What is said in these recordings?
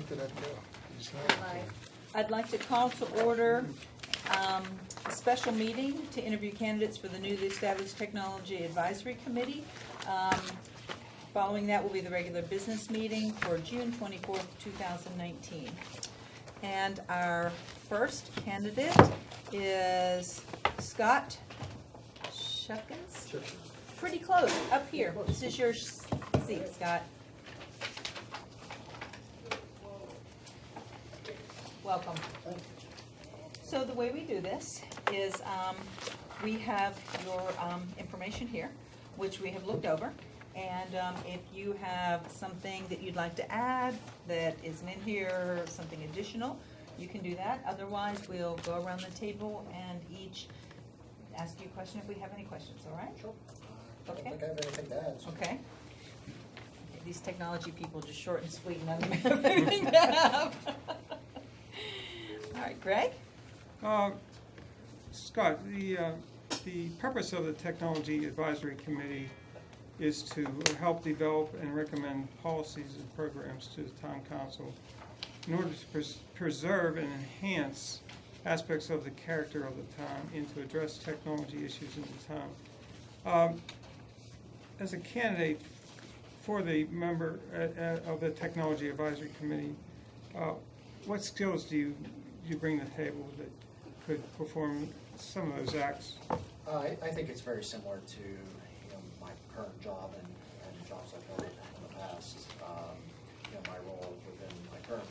did that go? I'd like to call to order a special meeting to interview candidates for the newly established Technology Advisory Committee. Following that will be the regular business meeting for June 24th, 2019. And our first candidate is Scott Shuckins. Pretty close, up here. This is your seat, Scott. Welcome. So the way we do this is we have your information here, which we have looked over. And if you have something that you'd like to add that isn't in here, something additional, you can do that. Otherwise, we'll go around the table and each ask you a question if we have any questions, all right? Sure. I Okay. don't think I have anything to add. Okay. These technology people just short and sweet, none of them have anything to have. All right, Greg? Scott, the purpose of the Technology Advisory Committee is to help develop and recommend policies and programs to the Town Council in order to preserve and enhance aspects of the character of the town and to address technology issues in the town. As a candidate for the member of the Technology Advisory Committee, what skills do you bring to the table that could perform some of those acts? I think it's very similar to my current job and jobs I've held in the past. My role within my current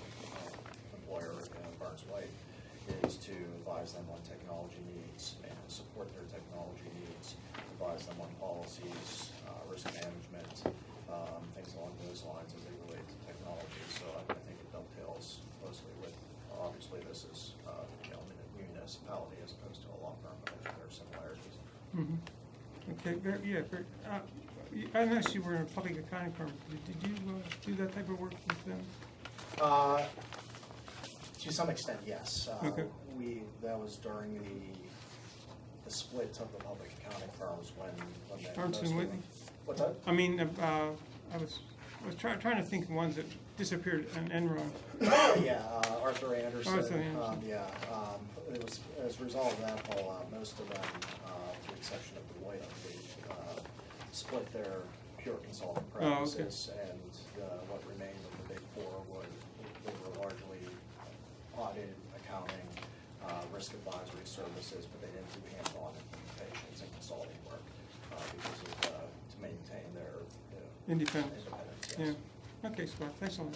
employer, Barnes White, is to advise them on technology needs and support their technology needs, advise them on policies, risk management, things along those lines as they relate to technology. So I think it dovetails closely with, obviously this is a municipality as opposed to a law firm, but there are similarities. Mm-hmm. Okay, I noticed you were in a public accounting firm. Did you do that type of work with them? To some extent, yes. Okay. That was during the split of the public accounting firms when they Ernst and Whitney? What's that? I mean, I was trying to think of ones that disappeared on Enron. Yeah, Arthur Anderson. Arthur Anderson. It was as a result of that fallout, most of them, with the exception of Deloitte, I believe, split their pure consulting practices, and what remained of the Big Four they were largely audit, accounting, risk advisory services, but they didn't do hands-on implementations and consulting work because of to maintain their Independence. Yes. Yeah. Okay, Scott. Thanks a lot.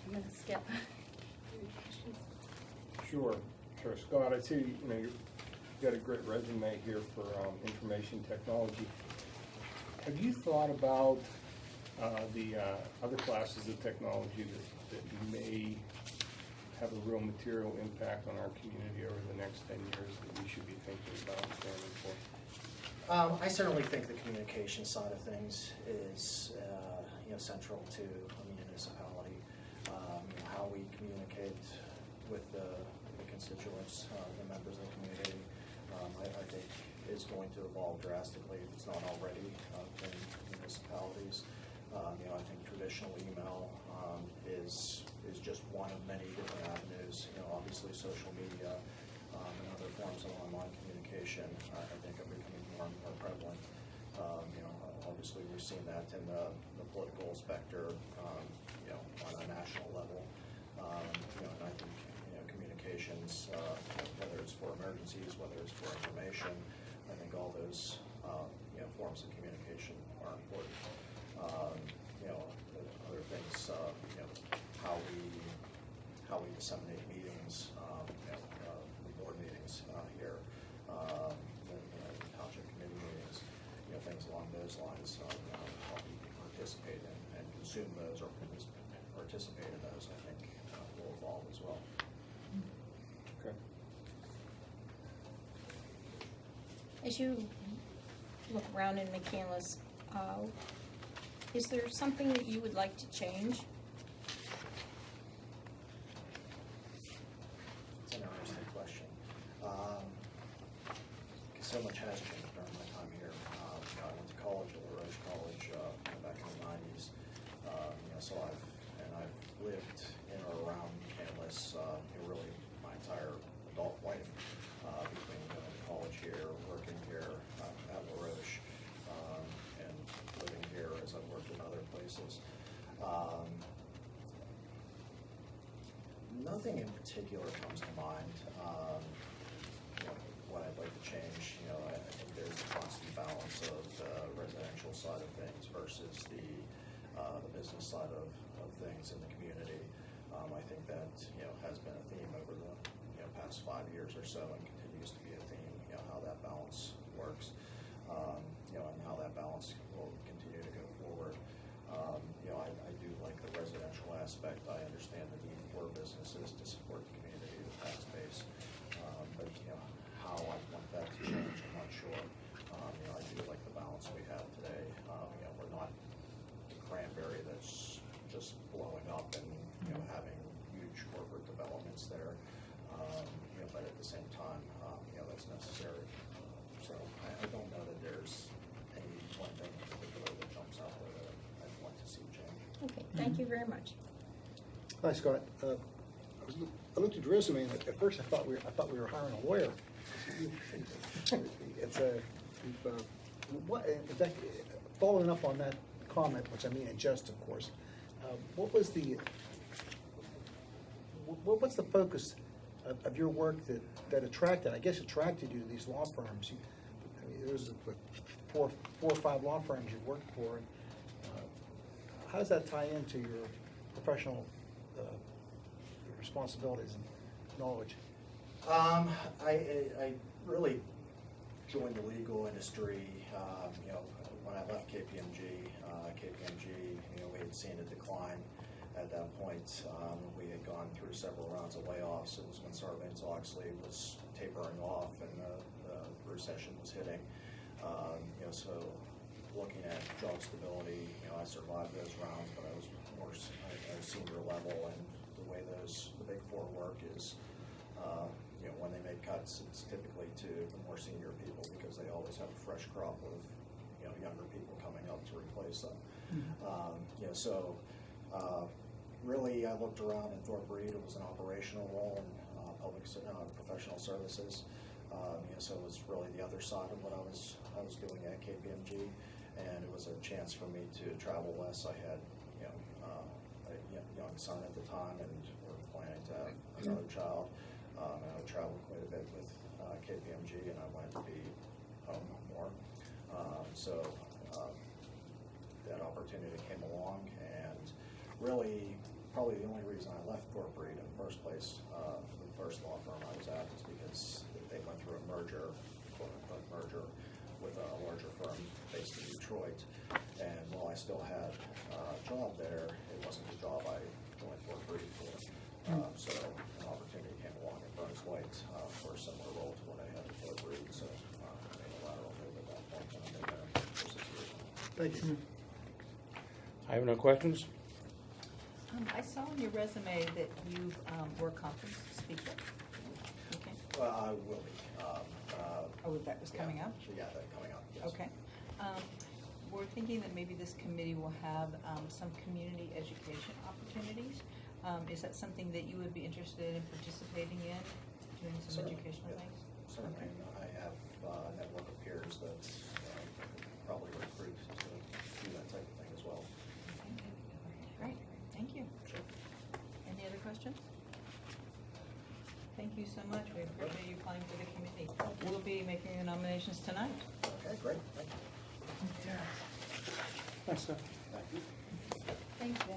I'm going to skip. Sure, Scott, I see, you've got a great resume here for information technology. Have you thought about the other classes of technology that may have a real material impact on our community over the next 10 years that we should be thinking about and planning for? I certainly think the communication side of things is central to a municipality. How we communicate with the constituents, the members of the community, I think is going to evolve drastically if it's not already in municipalities. I think traditional email is just one of many different avenues. Obviously social media and other forms of online communication I think are becoming more and more prevalent. Obviously we've seen that in the political specter, on a national level. And I think communications, whether it's for emergencies, whether it's for information, I think all those forms of communication are important. Other things, how we disseminate meetings, the board meetings here, the township committee meetings, things along those lines. How we participate and consume those or participate in those, I think, will evolve as well. Okay. As you look around in McCandless, is there something that you would like to change? It's an interesting question. So much has changed during my time here. I went to college at LaRoche College back in the 90s. nothing in particular comes to mind. You know, what I'd like to change, you know, I think there's a constant balance of the residential side of things versus the business side of things in the community. I think that, you know, has been a theme over the, you know, past 5 years or so, and continues to be a theme, you know, how that balance works, you know, and how that balance will continue to go forward. You know, I do like the residential aspect. I understand the need for businesses to support the community, the tax base. But, you know, how I want that to change, I'm not sure. You know, I do like the balance we have today. You know, we're not the Cranberry that's just blowing up and, you know, having huge corporate developments there. You know, but at the same time, you know, that's necessary. So I don't know that there's any one thing in particular that jumps out there that I'd want to see change. Okay, thank you very much. Hi, Scott. I looked at your resume, and at first I thought we were hiring a lawyer. It's what, in fact, following up on that comment, which I mean in jest, of course. What's the focus of your work that attracted you to these law firms? I mean, there's four or five law firms you worked for. And, how does that tie into your professional responsibilities and knowledge? I really joined the legal industry, you know, when I left KPMG. KPMG, you know, we had seen a decline at that point. We had gone through several rounds of layoffs. It was when Sarbanes-Oxley was tapering off and the recession was hitting. You know, so looking at job stability, you know, I survived those rounds, but I was more at a senior level, and the way the Big Four work is, you know, when they make cuts, it's typically to the more senior people because they always have a fresh crop of, you know, younger people coming up to replace them. You know, so really, I looked around in Thorpe Reed. It was an operational role in professional services. You know, so it was really the other side of what I was doing at KPMG, and it was a chance for me to travel less. I had, you know, a young son at the time, and we're planning to have another child. And I would travel quite a bit with KPMG, and I wanted to be home more. So that opportunity came along, and really, probably the only reason I left Thorpe Reed in the first place, the first law firm I was at, was because they went through a merger, quote-unquote merger, with a larger firm based in Detroit. And while I still had a job there, it wasn't the job I joined Thorpe Reed for. So an opportunity came along at Burns White for a similar role to what I had at Thorpe Reed. So I made a lateral move at that point, and I've been there for 6 years. Thank you. I have no questions. I saw on your resume that you were a conference speaker. Okay. Well, I will be. Oh, that was coming up? Yeah, that's coming up, yes. Okay. We're thinking that maybe this committee will have some community education opportunities. Is that something that you would be interested in participating in, doing some Certainly, educational yeah. things? Certainly. Okay. I have a network of peers that probably recruit to do that type of thing as well. Great, thank you. Sure. Any other questions? Thank you so much. We appreciate you applying for the committee. We'll be making the nominations tonight. Okay, great. Thank you. Thanks, Scott. Thank you. Thank you.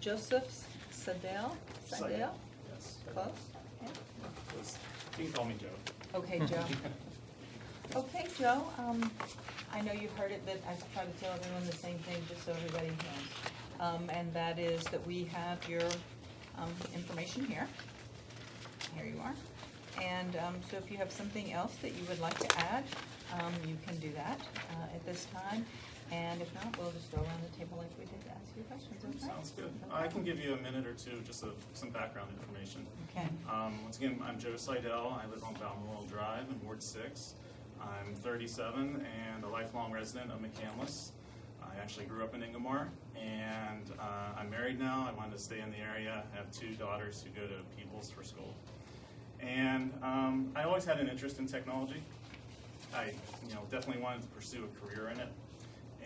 Joseph Sadell? Yes. Close? Yeah. You can call me Joe. Okay, Joe. Okay, Joe, I know you've heard it, but I try to tell everyone the same thing, just so everybody knows. And that is that we have your information here. Here you are. And so if you have something else that you would like to add, you can do that at this time. And if not, we'll just go around the table like we did to ask you questions. Okay? Sounds good. I can give you a minute or two, just some background information. Okay. Once again, I'm Joe Seidel. I live on Balmoral Drive in Ward 6. I'm 37 and a lifelong resident of McCandless. I actually grew up in Ingomar, and I'm married now. I wanted to stay in the area. I have 2 daughters who go to Peoples for school. And I always had an interest in technology. I definitely wanted to pursue a career in it.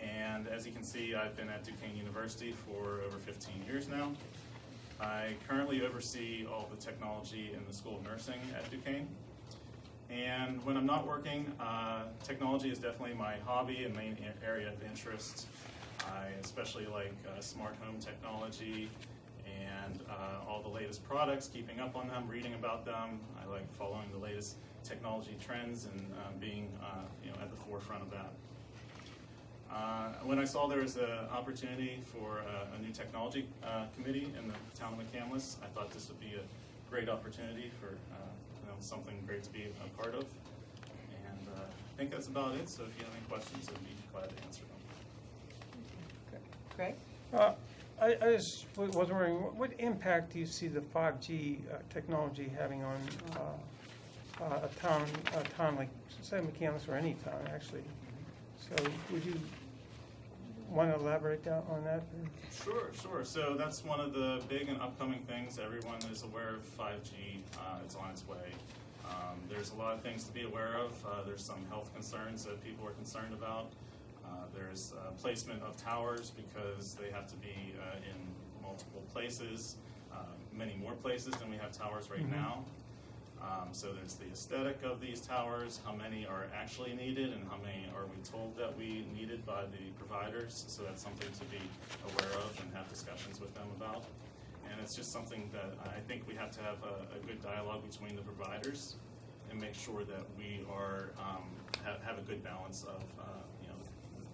And as you can see, I've been at Duquesne University for over 15 years now. I currently oversee all the technology in the School of Nursing at Duquesne. And when I'm not working, technology is definitely my hobby and main area of interest. I especially like smart home technology and all the latest products, keeping up on them, reading about them. I like following the latest technology trends and being at the forefront of that. When I saw there was an opportunity for a new technology committee in the town of McCandless, I thought this would be a great opportunity for something great to be a part of. And I think that's about it, so if you have any questions, I'd be glad to answer them. Greg? I just was wondering, what impact do you see the 5G technology having on a town like, say, McCandless, or any town, actually? So would you want to elaborate on that? Sure. So that's one of the big and upcoming things. Everyone is aware of 5G. It's on its way. There's a lot of things to be aware of. There's some health concerns that people are concerned about. There's placement of towers because they have to be in multiple places, many more places than we have towers right now. So there's the aesthetic of these towers, how many are actually needed, and how many are we told that we needed by the providers. So that's something to be aware of and have discussions with them about. And it's just something that I think we have to have a good dialogue between the providers and make sure that we are have a good balance of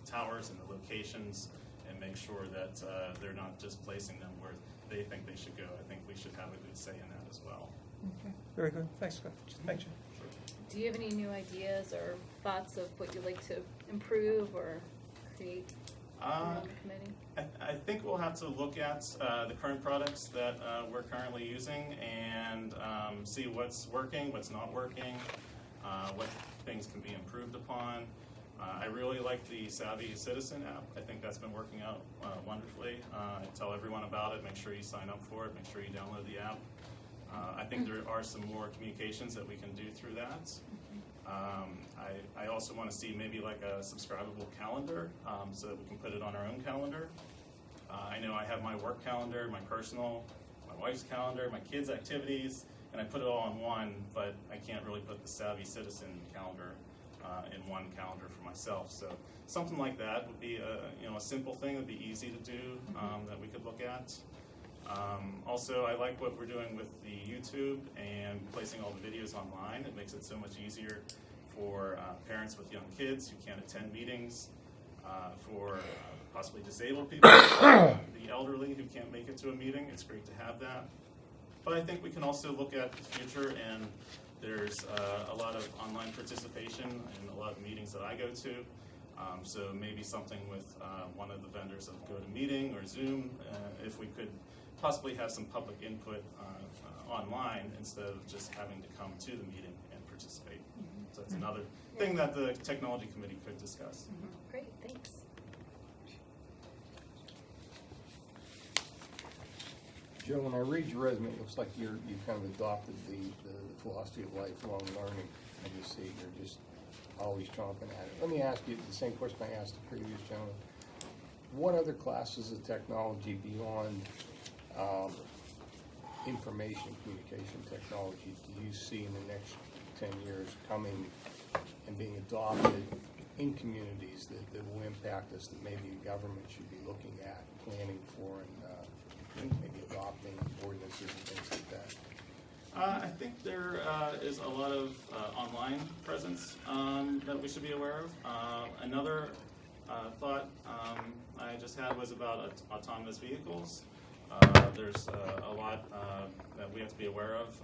the towers and the locations, and make sure that they're not just placing them where they think they should go. I think we should have a good say in that as well. Okay. Very good. Thanks, Scott. Thank you. Do you have any new ideas or thoughts of what you'd like to improve or create on the committee? I think we'll have to look at the current products that we're currently using and see what's working, what's not working, what things can be improved upon. I really like the Savvy Citizen app. I think that's been working out wonderfully. I tell everyone about it. Make sure you sign up for it. Make sure you download the app. I think there are some more communications that we can do through that. I also want to see maybe like a subscribable calendar so that we can put it on our own calendar. I know I have my work calendar, my personal, my wife's calendar, my kids' activities, and I put it all in one, but I can't really put the Savvy Citizen calendar in one calendar for myself. So something like that would be a simple thing that would be easy to do that we could look at. Also, I like what we're doing with the YouTube and placing all the videos online. It makes it so much easier for parents with young kids who can't attend meetings, for possibly disabled people, the elderly who can't make it to a meeting. It's great to have that. But I think we can also look at the future, and there's a lot of online participation in a lot of meetings that I go to. So maybe something with one of the vendors of GoToMeeting or Zoom, if we could possibly have some public input online instead of just having to come to the meeting and participate. So that's another thing that the technology committee could discuss. Great, thanks. Joe, when I read your resume, it looks like you've kind of adopted the philosophy of lifelong learning. I just see you're just always chomping at it. Let me ask you the same question I asked the previous gentleman. What other classes of technology beyond information communication technology do you see in the next 10 years coming and being adopted in communities that will impact us, that maybe a government should be looking at, planning for, and maybe adopting ordinances and things like that? I think there is a lot of online presence that we should be aware of. Another thought I just had was about autonomous vehicles. There's a lot that we have to be aware of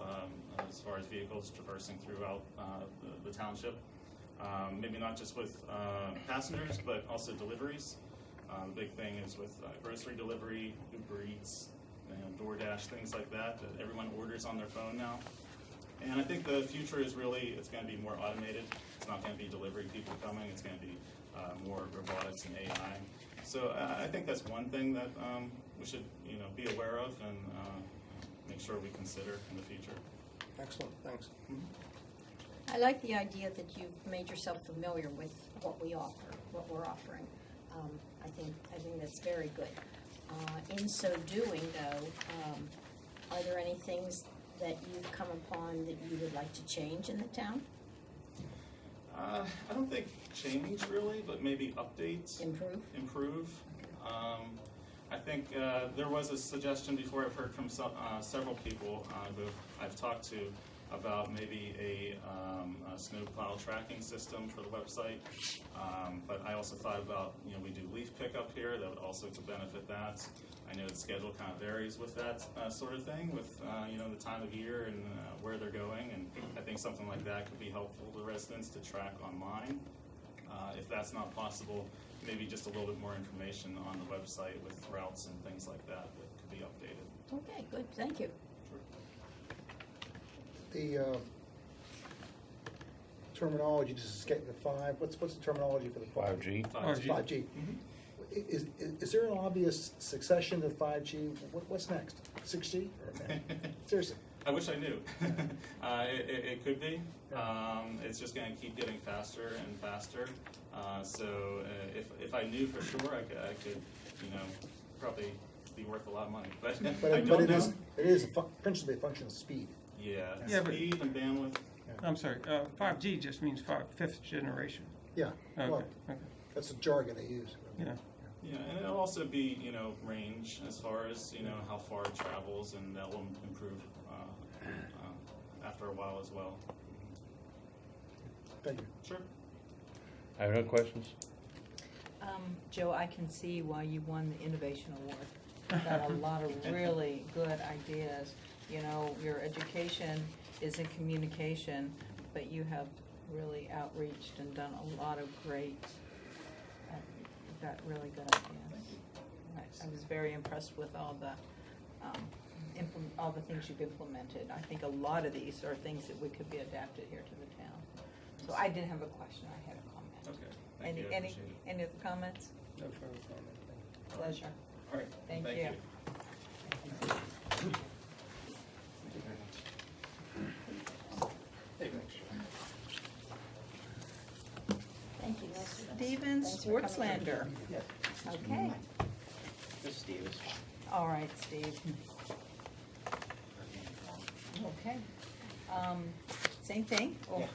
as far as vehicles traversing throughout the township. Maybe not just with passengers, but also deliveries. The big thing is with grocery delivery, Uber Eats, DoorDash, things like that everyone orders on their phone now. And I think the future is really, it's going to be more automated. It's not going to be delivery people coming. It's going to be more robotics and AI. So I think that's one thing that we should be aware of and make sure we consider in the future. Excellent, thanks. I like the idea that you've made yourself familiar with what we offer, what we're offering. I think that's very good. In so doing, though, are there any things that you've come upon that you would like to change in the town? I don't think change really, but maybe updates. Improve? I think there was a suggestion before. I've heard from several people who I've talked to about maybe a snowplow tracking system for the website. But I also thought about, we do leaf pickup here. That would also to benefit that. I know the schedule kind of varies with that sort of thing, with the time of year and where they're going. And I think something like that could be helpful to residents to track online. If that's not possible, maybe just a little bit more information on the website with routes and things like that could be updated. Okay, good, thank you. The terminology, just getting the 5, what's the terminology for the 5G. 5G. Is there an obvious succession to 5G? What's next? 6G? Or, seriously. I wish I knew. It could be. It's just going to keep getting faster and faster. So if I knew for sure, I could probably be worth a lot of money. But I don't know. It is principally a function of speed. Yeah, Yeah, but- speed and bandwidth. I'm sorry, 5G just means 5th generation. Yeah, Okay, well, okay, that's the jargon they use. yeah. Yeah, and it'll also be, range as far as, how far it travels, and that will improve after a while as well. Thank you. Sure. I have no questions. Joe, I can see why you won the Innovation Award. You've got a lot of really good ideas. Your education is in communication, but you have really outreached and done a lot of great, you've got really good ideas. I was very impressed with all the things you've implemented. I think a lot of these are things that could be adapted here to the town. So I didn't have a question, I had a comment. Okay. Thank you. I appreciate it. Any other comments? No further comment. Pleasure. All right. Thank you. Thank you. Steven Thanks for coming in. Swartzlander. Okay. This is Steve. All right, Steve. Okay. Same thing. Yeah.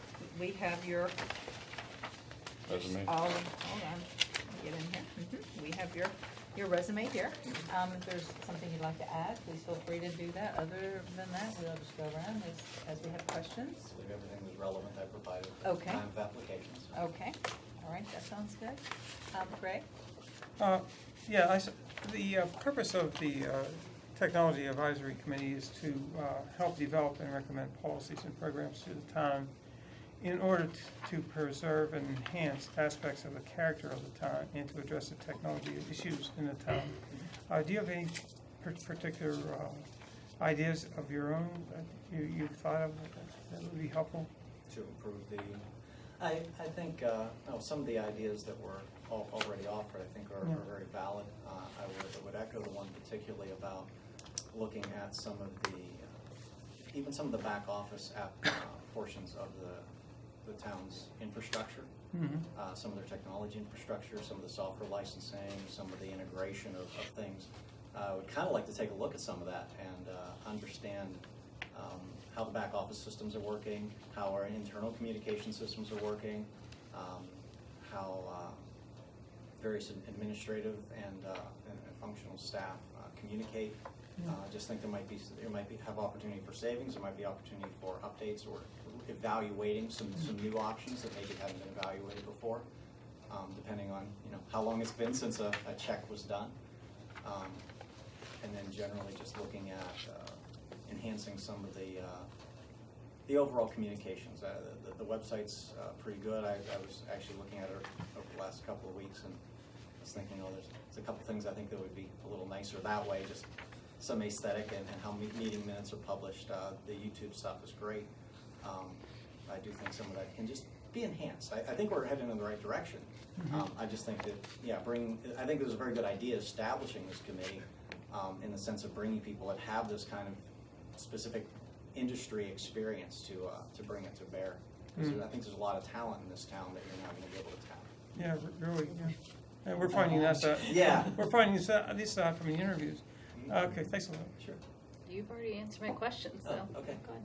We have your, Resume. hold on, get in here. We have your resume here. If there's something you'd like to add, please feel free to do that. Other than that, we'll just go around as we have questions. I believe everything was relevant I provided. Okay. Time of applications. Okay, all right, that sounds good. Greg? Yeah, the purpose of the Technology Advisory Committee is to help develop and recommend policies and programs to the town in order to preserve and enhance aspects of the character of the town and to address the technology issues in the town. Do you have any particular ideas of your own that you've thought of that would be helpful? To improve the, I think some of the ideas that were already offered, I think are very valid. I would echo the one particularly about looking at some of the, even some of the back office portions of the town's infrastructure, some of their technology infrastructure, some of the software licensing, some of the integration of things. I would kind of like to take a look at some of that and understand how the back office systems are working, how our internal communication systems are working, how various administrative and functional staff communicate. Just think there might be have opportunity for savings. There might be opportunity for updates or evaluating some new options that maybe haven't been evaluated before, depending on how long it's been since a check was done, and then generally just looking at enhancing some of the overall communications. The website's pretty good. I was actually looking at it over the last couple of weeks and was thinking, there's a couple things I think that would be a little nicer that way, just some aesthetic and how meeting minutes are published. The YouTube stuff is great. I do think some of that can just be enhanced. I think we're heading in the right direction. I just think that, I think there's a very good idea establishing this committee in the sense of bringing people that have this kind of specific industry experience to bring it to bear. I think there's a lot of talent in this town that you're not going to be able to tap. Yeah, really, yeah. And we're finding this out. Yeah. We're finding this out from the interviews. Okay, thanks a lot. Sure. You've already answered my question, so. Oh, okay. Go ahead.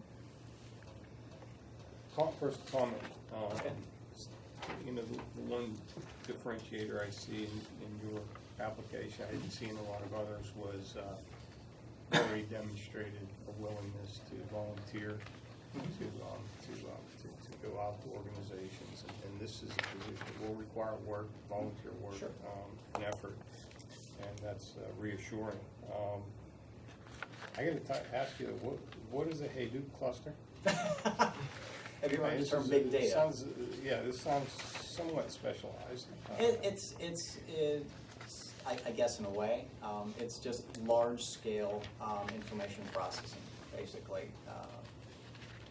First comment, Okay. you know, the one differentiator I see in your application, I didn't see in a lot of others, was already demonstrated a willingness to volunteer, to go out to organizations, and this is a position that will require work, volunteer work, Sure. and effort, and that's reassuring. I gotta ask you, what is a Hadoop cluster? Have you heard the This term is- big it data? sounds, yeah, this sounds somewhat specialized. It's I guess in a way, it's just large scale information processing, basically.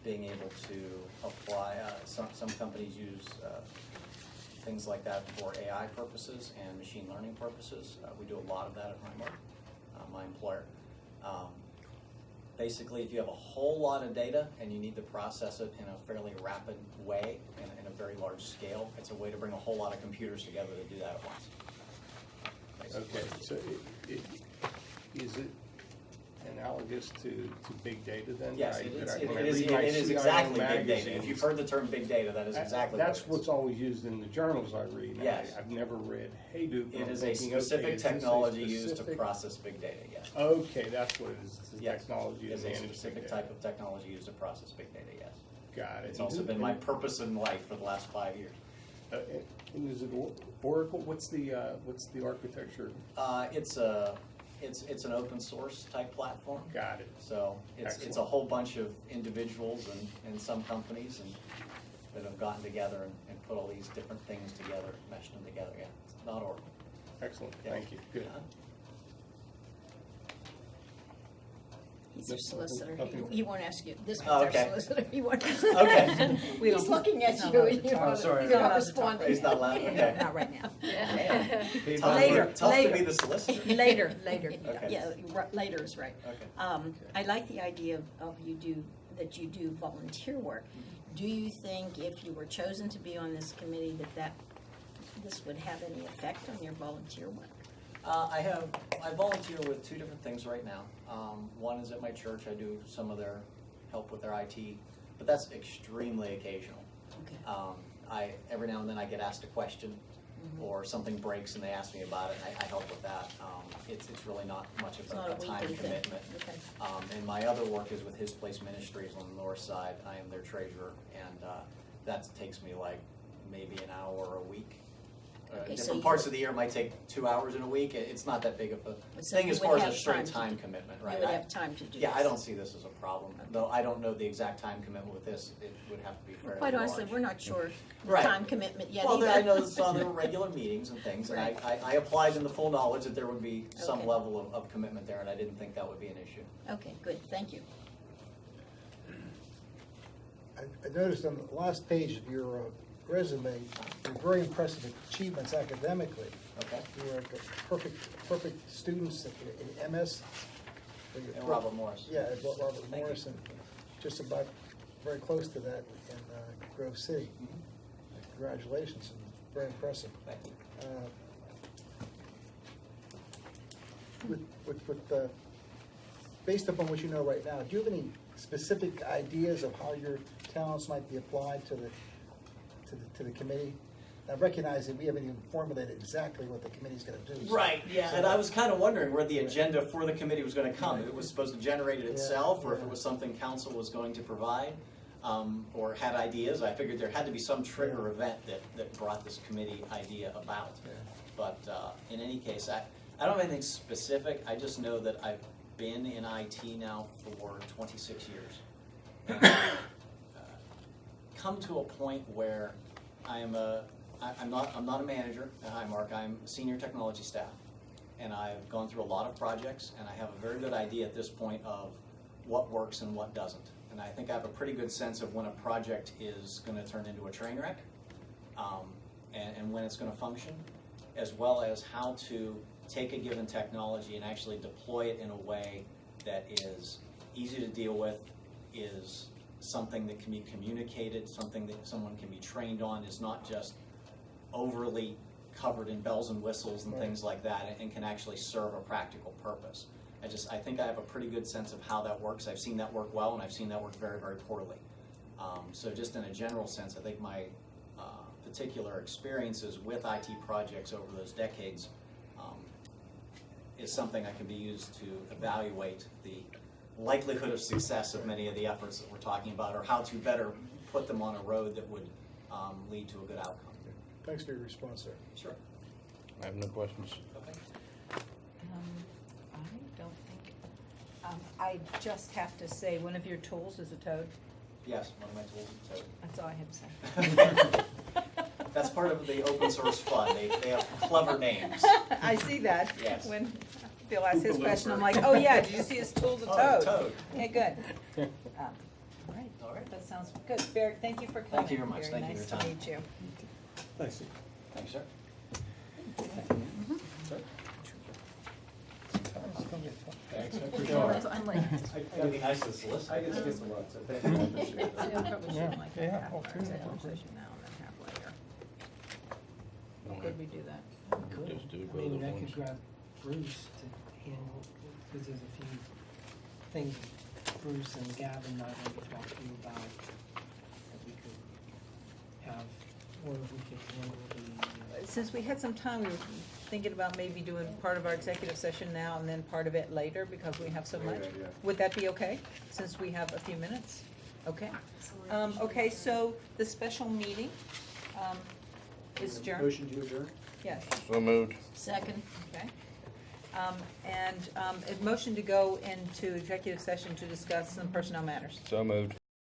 Being able to apply, some companies use things like that for AI purposes and machine learning purposes. We do a lot of that at Highmark, my employer. Basically, if you have a whole lot of data and you need to process it in a fairly rapid way, in a very large scale, it's a way to bring a whole lot of computers together to do that at once. Basically. Okay, so is it analogous to big data then? Yes, When it I is read my exactly CIO big data. If magazines, you've heard the term big data, that is exactly what it That's is. what's always used in the journals I read. and Yes. I've never read Hadoop. and It I'm is a thinking, okay, specific is this a technology used to specific- process big data, yes. Okay, that's what it is, it's the Yes. technology to It's a manage big specific data. type of technology used to process big data, yes. Got it. It's also been my purpose in life for the last 5 years. And is it Oracle? What's the architecture? It's an open source type platform. Got it. So it's a Excellent. whole bunch of individuals and some companies that have gotten together and put all these different things together, meshed them together, yeah. It's not Oracle. Excellent, Yeah. thank you, good. Uh-huh. He's your solicitor. Nothing. He won't ask you, this Oh, one's our okay. solicitor. He won't. Okay. We He's don't- looking at he's not you allowed and to you talk. want sorry. to, He's you're not not allowed to talk. responding. He's not allowed, okay. Not right now. Tough Later, tough later. to be the solicitor. Later. Okay. Yeah, later is right. Okay. I like the idea of you do volunteer work. Do you think if you were chosen to be on this committee that this would have any effect on your volunteer work? I volunteer with 2 different things right now. One is at my church. I do some of their help with their IT, but that's extremely occasional. Okay. Every now and then I get asked a question, Mm-hmm. or something breaks and they ask me about it, and I help with that. It's really not much It's of not a a time weekly thing. commitment. Okay. And my other work is with His Place Ministries on the north side. I am their treasurer, and that takes me like maybe an hour a week. Okay, so Different you- parts of the year might take 2 hours in a week. It's not that big of a So thing you as would far as have a straight time to time do- commitment, right? You would have time to do this. Yeah, I don't see this as a problem, though I don't know the exact time commitment with this. It would have to be fairly Quite honestly, large. we're not sure the Right. time commitment yet Well, either. I know some there were regular meetings and things, and Right. I applied in the full knowledge that there would be some Okay. level of commitment there, and I didn't think that would be an issue. Okay, good, thank you. I noticed on the last page of your resume, your very impressive achievements academically. Okay? You were perfect students in MS. And Robert Morris. Yeah, Robert Thank you. Morris, and just about very close to that in Grove City. Mhm. Congratulations, and very impressive. Thank you. Based upon what you know right now, do you have any specific ideas of how your talents might be applied to the committee? I recognize that we haven't even formulated exactly what the committee's gonna do. so- Right, yeah, so- and I was kind of wondering where the agenda for the committee was going to come. If it was supposed to generate it Yeah, itself, or if yeah. it was something council was going to provide, or had ideas. I figured there had to be some trigger Yeah. event that brought this committee idea about. Yeah. But in any case, I don't have anything specific. I just know that I've been in IT now for 26 years. And, come to a point where I'm not a manager at Highmark. I'm senior technology staff, and I've gone through a lot of projects, and I have a very good idea at this point of what works and what doesn't. And I think I have a pretty good sense of when a project is going to turn into a train wreck, and when it's going to function, as well as how to take a given technology and actually deploy it in a way that is easy to deal with, is something that can be communicated, something that someone can be trained on, is not just overly covered in bells and whistles and things like that, and can actually serve a practical purpose. I think I have a pretty good sense of how that works. I've seen that work well, and I've seen that work very, very poorly. So just in a general sense, I think my particular experiences with IT projects over those decades is something that can be used to evaluate the likelihood of success of many of the efforts that we're talking about, or how to better put them on a road that would lead to a good outcome. Thanks for your response, sir. Sure. I have no questions. Okay. I don't think, I just have to say, one of your tools is a toad. Yes, one of my tools is Toad. That's all I have to say. That's part of the open source fund. They have clever names. I see that. Yes. When Bill asks his question, I'm like, oh yeah, did you see his tool's a Oh, toad? Toad. Okay, good. All right. All right. That sounds good. Barry, thank you for coming. Thank you very much. Thank you for your time. Very nice to meet you. Thanks. Thanks, sir. I'm like, It'd be nice to solicit. I get to get some lots, so thank I you. probably Yeah. should like Yeah, half oh, our two. executive session now and then half later. How could we do that? Could. Just do I both mean, at I once. could grab Bruce to handle, because there's a few things Bruce and Gavin might want to talk to you about that we could have, or if we could handle the, Since we had some time, we were thinking about maybe doing part of our executive session now and then part of it later because we have so much. Great idea. Would that be okay, since we have a few minutes? Okay. Okay, so the special meeting is adjourned? Motion to adjourn? Yes, So moved. Second. okay. And a motion to go into executive session to discuss some personnel matters. So moved.